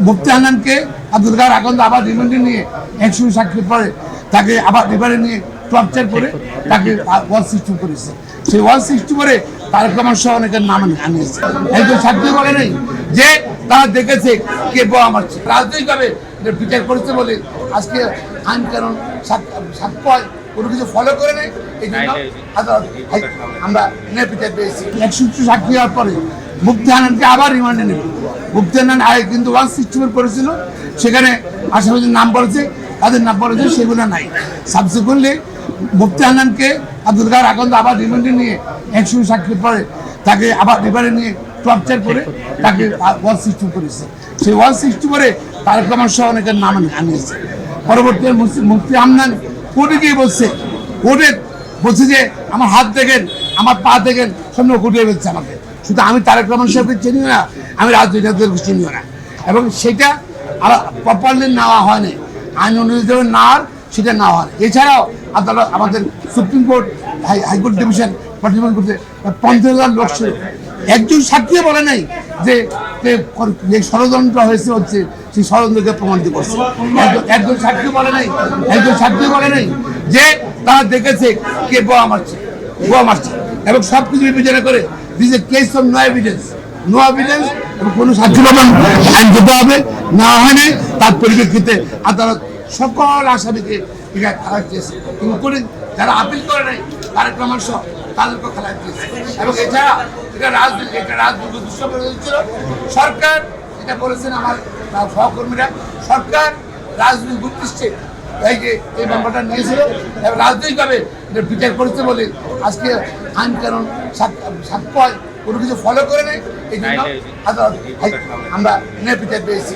মুফতি হান্নানকে আব্দুল কাদের আকন্দ আবার রিমান্ডে নিয়ে 100 সাক্ষী পরে তাকে আবার রিমান্ডে নিয়ে টর্চার করে তাকে ওয়াল সিস্টেম করেছে। সেই ওয়াল সিস্টেম করে তারেক রহমান সহ অনেকের নাম আনিয়েছে। একজন সাক্ষী বলে নেই যে তারা দেখেছে কে বোমা মারছে, রাজনৈতিকভাবে বিচার করেছে বলে আজকে আইন কানুন সাক্ষ্য কোনো কিছু ফলো করে নেই। এই জন্য আমরা বিচার পেয়েছি। 100 সাক্ষী হওয়ার পরে মুফতি হান্নানকে আবার রিমান্ডে নেবে। মুফতি হান্নান আগে কিন্তু ওয়াল সিস্টেমের করেছিল, সেখানে আসামিদের নাম বলেছে, তাদের নাম বলেছে, সেগুলো নাই। সাবসিকুয়েন্টলি মুফতি হান্নানকে আব্দুল কাদের আকন্দ আবার রিমান্ডে নিয়ে 100 সাক্ষী পরে তাকে আবার রিমান্ডে নিয়ে টর্চার করে তাকে ওয়াল সিস্টেম করেছে। সেই ওয়াল সিস্টেম করে তারেক রহমান সহ অনেকের নাম আনিয়েছে। পরবর্তী মুফতি হান্নান কোর্টে গিয়ে কোর্টে বলছে যে আমার হাত দেখেন, আমার পা দেখেন, সামনে কোর্টে বলছে আমাকে। শুধু আমি তারেক রহমান সাহেবকে চিনিও না, আমি রাজনীতিকদেরকে চিনিও না, এবং সেটা প্রপারলি নেওয়া হয়নি, আইন অনুযায়ী নেওয়ার সেটা নেওয়া হয়। এছাড়াও আদালত আমাদের সুপ্রিম কোর্ট, হাইকোর্ট ডিভিশন প্রতিবাদ করতে 50,000 লোক ছিল। একজন সাক্ষী বলে নাই যে ষড়যন্ত্র হয়েছে হচ্ছে সেই ষড়যন্ত্রকে প্রমাণিত করছে। একজন সাক্ষী বলে নাই যে তারা দেখেছে কে বোমা মারছে, এবং সবকিছু বিবেচনা করে this a case of no evidence এবং কোনো সাক্ষী প্রমাণ আইন দিতে হবে না হয় নাই। তার পরিপ্রেক্ষিতে আদালত সকল আসামিকে খালাস দিয়েছে, কিন্তু যারা আপিল করে নাই তারেক রহমান সহ তাদেরকে খালাস দিয়েছে। এবং এছাড়া এটা রাজনীতি দুঃসময় হয়েছিল। সরকার এটা বলেছেন আমার সহকর্মীরা, সরকার রাজনীতি উদ্দেশ্যে এই মামলাটা নিয়েছিল এবং রাজনৈতিকভাবে এটা বিচার করেছে বলে আজকে আইন কানুন সাক্ষ্য কোনো কিছু ফলো করে নেই। এই জন্য আমরা বিচার পেয়েছি।